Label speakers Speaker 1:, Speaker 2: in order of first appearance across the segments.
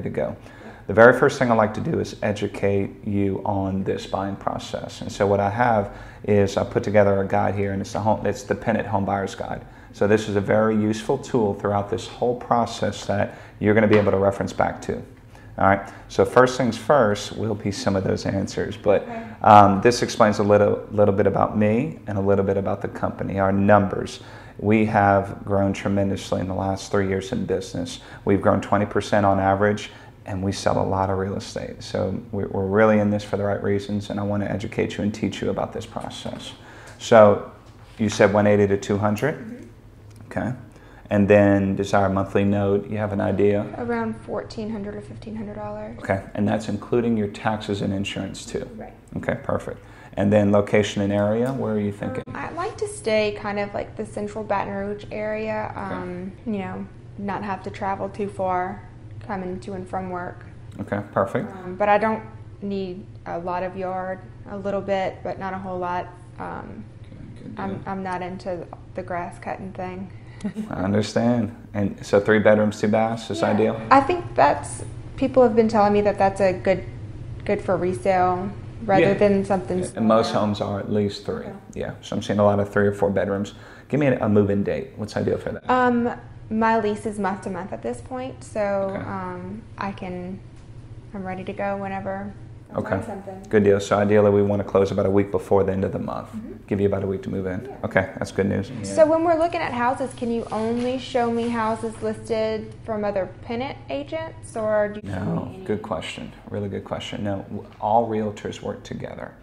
Speaker 1: to go. The very first thing I like to do is educate you on this buying process. And so what I have is I put together a guide here, and it's the Pennant Home Buyer's Guide. So this is a very useful tool throughout this whole process that you're going to be able to reference back to. All right, so first things first will be some of those answers, but this explains a little bit about me and a little bit about the company, our numbers. We have grown tremendously in the last 3 years in business. We've grown 20% on average, and we sell a lot of real estate. So we're really in this for the right reasons, and I want to educate you and teach you about this process. So you said 180 to 200, okay? And then desire monthly note, you have an idea?
Speaker 2: Around $1,400 to $1,500.
Speaker 1: Okay, and that's including your taxes and insurance too?
Speaker 2: Right.
Speaker 1: Okay, perfect. And then location and area, where are you thinking?
Speaker 2: I'd like to stay kind of like the central Baton Rouge area, you know, not have to travel too far coming to and from work.
Speaker 1: Okay, perfect.
Speaker 2: But I don't need a lot of yard, a little bit, but not a whole lot. I'm not into the grass cutting thing.
Speaker 1: I understand. And so 3 bedrooms, 2 baths is ideal?
Speaker 2: I think people have been telling me that that's a good for resale rather than something smaller.
Speaker 1: And most homes are at least 3. Yeah, so I'm seeing a lot of 3 or 4 bedrooms. Give me a move-in date. What's ideal for that?
Speaker 2: My lease is month to month at this point, so I'm ready to go whenever I find something.
Speaker 1: Good deal. So ideally we want to close about a week before the end of the month. Give you about a week to move in. Yeah. Okay, that's good news.
Speaker 2: So when we're looking at houses, can you only show me houses listed from other Pennant agents, or do you show me any?
Speaker 1: Good question. Really good question. No, all realtors work together.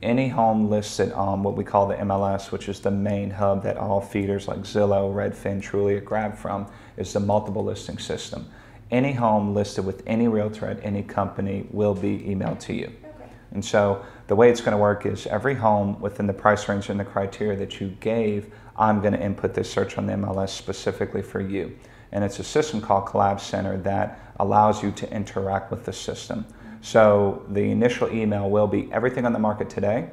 Speaker 1: Any home listed on what we call the MLS, which is the main hub that all feeders like Zillow, Redfin, Trulia grab from, is the multiple listing system. Any home listed with any realtor at any company will be emailed to you. And so the way it's going to work is every home within the price range and the criteria that you gave, I'm going to input this search on the MLS specifically for you. And it's a system called Collab Center that allows you to interact with the system. So the initial email will be everything on the market today,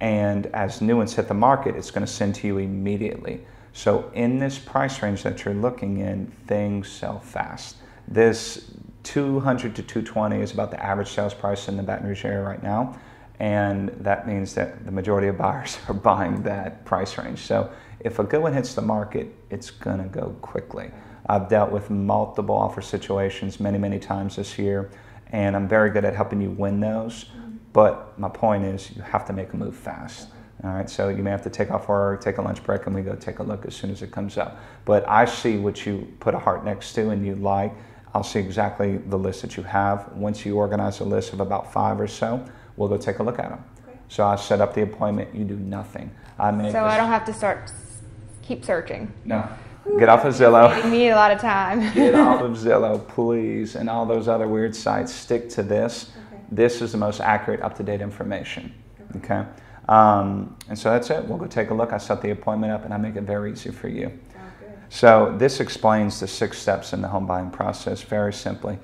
Speaker 1: and as new ones hit the market, it's going to send to you immediately. So in this price range that you're looking in, things sell fast. This 200 to 220 is about the average sales price in the Baton Rouge area right now, and that means that the majority of buyers are buying that price range. So if a good one hits the market, it's going to go quickly. I've dealt with multiple offer situations many times this year, and I'm very good at helping you win those. But my point is you have to make a move fast. All right, so you may have to take off work, take a lunch break, and we go take a look as soon as it comes up. But I see what you put a heart next to and you like. I'll see exactly the list that you have. Once you organize a list of about 5 or so, we'll go take a look at them. So I set up the appointment, you do nothing.
Speaker 2: So I don't have to keep searching.
Speaker 1: No. Get off of Zillow.
Speaker 2: It's me a lot of time.
Speaker 1: Get off of Zillow, please, and all those other weird sites. Stick to this. This is the most accurate, up-to-date information. Okay? And so that's it. We'll go take a look. I set the appointment up, and I make it very easy for you. So this explains the 6 steps in the home buying process very simply.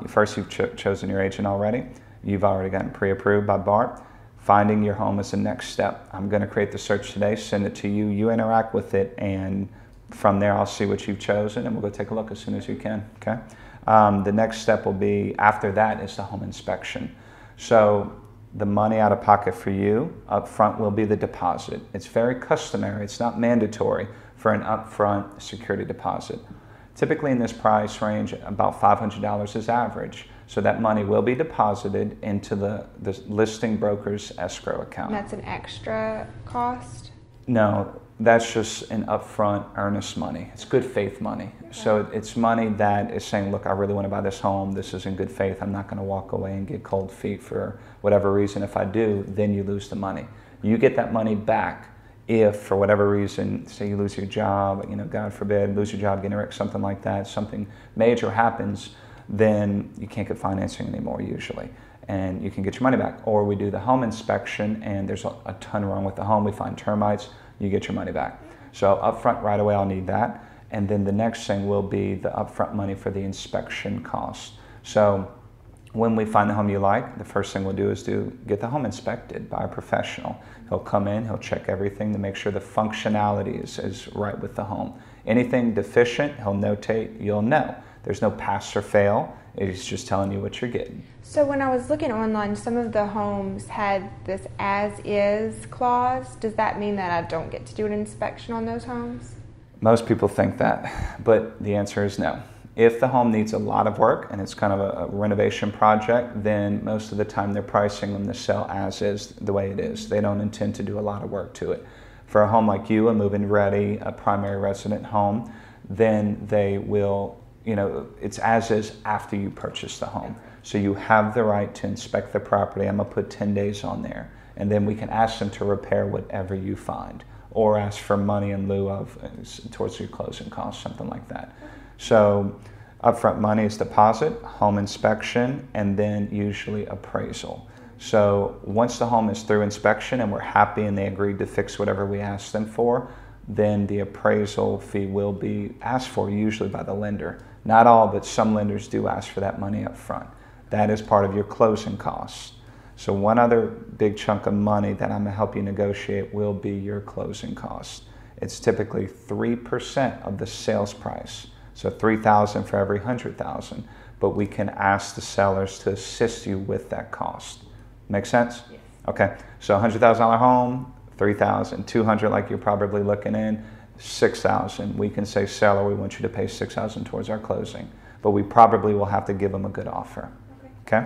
Speaker 1: First, you've chosen your agent already. You've already gotten pre-approved by Bart. Finding your home is the next step. I'm going to create the search today, send it to you. You interact with it, and from there, I'll see what you've chosen, and we'll go take a look as soon as you can. Okay. The next step will be, after that, is the home inspection. So the money out of pocket for you up front will be the deposit. It's very customary. It's not mandatory for an upfront security deposit. Typically in this price range, about $500 is average. So that money will be deposited into the listing broker's escrow account.
Speaker 2: And that's an extra cost?
Speaker 1: No, that's just an upfront earnest money. It's good faith money. So it's money that is saying, look, I really want to buy this home. This is in good faith. I'm not going to walk away and get cold feet for whatever reason. If I do, then you lose the money. You get that money back if, for whatever reason, say you lose your job, God forbid, lose your job, getting wrecked, something like that, something major happens, then you can't get financing anymore usually. And you can get your money back. Or we do the home inspection, and there's a ton wrong with the home. We find termites, you get your money back. So upfront right away, I'll need that. And then the next thing will be the upfront money for the inspection cost. So when we find the home you like, the first thing we'll do is get the home inspected by a professional. He'll come in, he'll check everything to make sure the functionality is right with the home. Anything deficient, he'll notate, you'll know. There's no pass or fail. It's just telling you what you're getting.
Speaker 2: So when I was looking online, some of the homes had this as-is clause. Does that mean that I don't get to do an inspection on those homes?
Speaker 1: Most people think that, but the answer is no. If the home needs a lot of work and it's kind of a renovation project, then most of the time they're pricing them to sell as is, the way it is. They don't intend to do a lot of work to it. For a home like you, a move-in ready, a primary resident home, then they will, it's as is after you purchase the home. So you have the right to inspect the property. I'm gonna put 10 days on there. And then we can ask them to repair whatever you find, or ask for money in lieu of towards your closing costs, something like that. So upfront money is deposit, home inspection, and then usually appraisal. So once the home is through inspection and we're happy and they agreed to fix whatever we asked them for, then the appraisal fee will be asked for, usually by the lender. Not all, but some lenders do ask for that money up front. That is part of your closing costs. So one other big chunk of money that I'm gonna help you negotiate will be your closing costs. It's typically 3% of the sales price. So $3,000 for every $100,000, but we can ask the sellers to assist you with that cost. Make sense?
Speaker 2: Yes.
Speaker 1: Okay, so $100,000 home, $3,000, $200 like you're probably looking in, $6,000. We can say, seller, we want you to pay $6,000 towards our closing, but we probably will have to give them a good offer. Okay?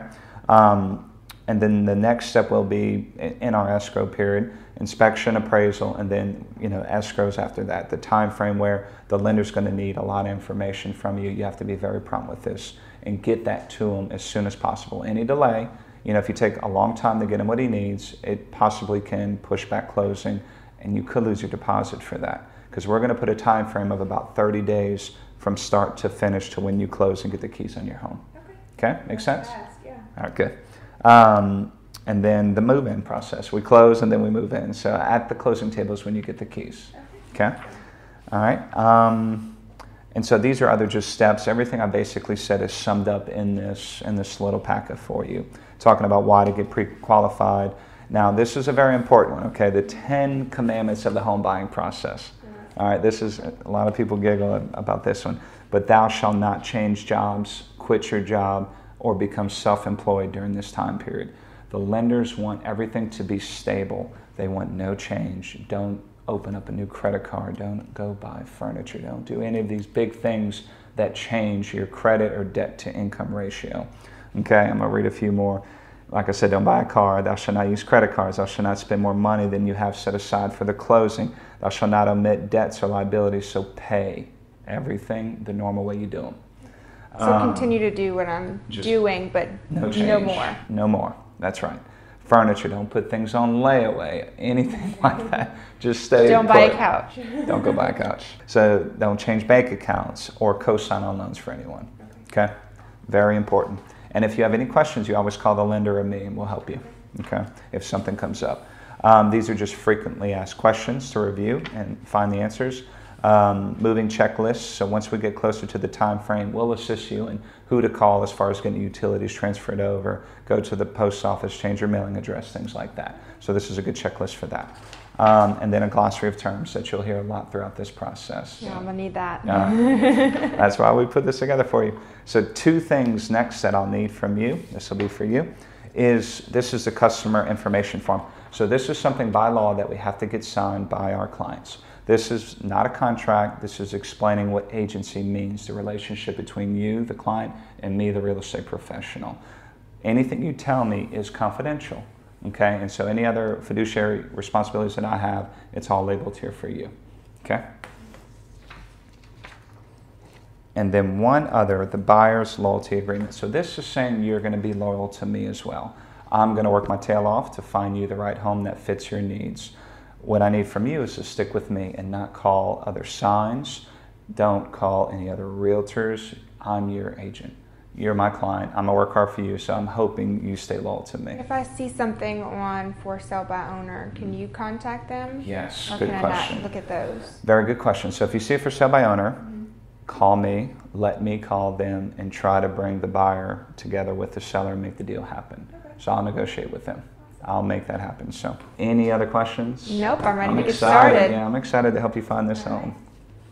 Speaker 1: And then the next step will be in our escrow period, inspection, appraisal, and then escrows after that. The time frame where the lender's going to need a lot of information from you. You have to be very prompt with this and get that to him as soon as possible. Any delay, if you take a long time to get him what he needs, it possibly can push back closing, and you could lose your deposit for that. Because we're going to put a time frame of about 30 days from start to finish to when you close and get the keys on your home. Okay? Make sense?
Speaker 2: Yeah.
Speaker 1: All right, good. And then the move-in process. We close and then we move in. So at the closing table is when you get the keys. Okay? All right. And so these are other just steps. Everything I basically said is summed up in this little packet for you. Talking about why to get pre-qualified. Now, this is a very important one, okay? The 10 commandments of the home buying process. All right, this is, a lot of people giggle about this one. But thou shalt not change jobs, quit your job, or become self-employed during this time period. The lenders want everything to be stable. They want no change. Don't open up a new credit card. Don't go buy furniture. Don't do any of these big things that change your credit or debt to income ratio. Okay, I'm gonna read a few more. Like I said, don't buy a car. Thou shalt not use credit cards. Thou shalt not spend more money than you have set aside for the closing. Thou shalt not omit debts or liabilities, so pay everything the normal way you do them.
Speaker 2: So continue to do what I'm doing, but
Speaker 1: no change.
Speaker 2: No more.
Speaker 1: No more. That's right. Furniture, don't put things on layaway, anything like that. Just stay
Speaker 2: Don't
Speaker 1: put.
Speaker 2: buy a couch.
Speaker 1: Don't go buy a couch. So don't change bank accounts or co-sign on loans for anyone. Okay? Very important. And if you have any questions, you always call the lender or me and we'll help you. Okay? If something comes up. These are just frequently asked questions to review and find the answers. Moving checklists, so once we get closer to the time frame, we'll assist you in who to call as far as getting utilities transferred over, go to the post office, change your mailing address, things like that. So this is a good checklist for that. And then a glossary of terms that you'll hear a lot throughout this process.
Speaker 2: Yeah, I'm gonna need that.
Speaker 1: That's why we put this together for you. So 2 things next that I'll need from you, this will be for you, this is the customer information form. So this is something by law that we have to get signed by our clients. This is not a contract. This is explaining what agency means, the relationship between you, the client, and me, the real estate professional. Anything you tell me is confidential, okay? And so any other fiduciary responsibilities that I have, it's all labeled here for you, okay? And then one other, the buyer's loyalty agreement. So this is saying you're going to be loyal to me as well. I'm going to work my tail off to find you the right home that fits your needs. What I need from you is to stick with me and not call other signs. Don't call any other realtors. I'm your agent. You're my client. I'm going to work hard for you, so I'm hoping you stay loyal to me.
Speaker 2: If I see something on for sale by owner, can you contact them?
Speaker 1: Yes,
Speaker 2: or
Speaker 1: good
Speaker 2: can
Speaker 1: question.
Speaker 2: I not look at those?
Speaker 1: Very good question. So if you see it for sale by owner, call me, let me call them, and try to bring the buyer together with the seller and make the deal happen. Okay. So I'll negotiate with them. I'll make that happen. So any other questions?
Speaker 2: Nope, I'm ready to get started.
Speaker 1: Yeah, I'm excited to help you find this home.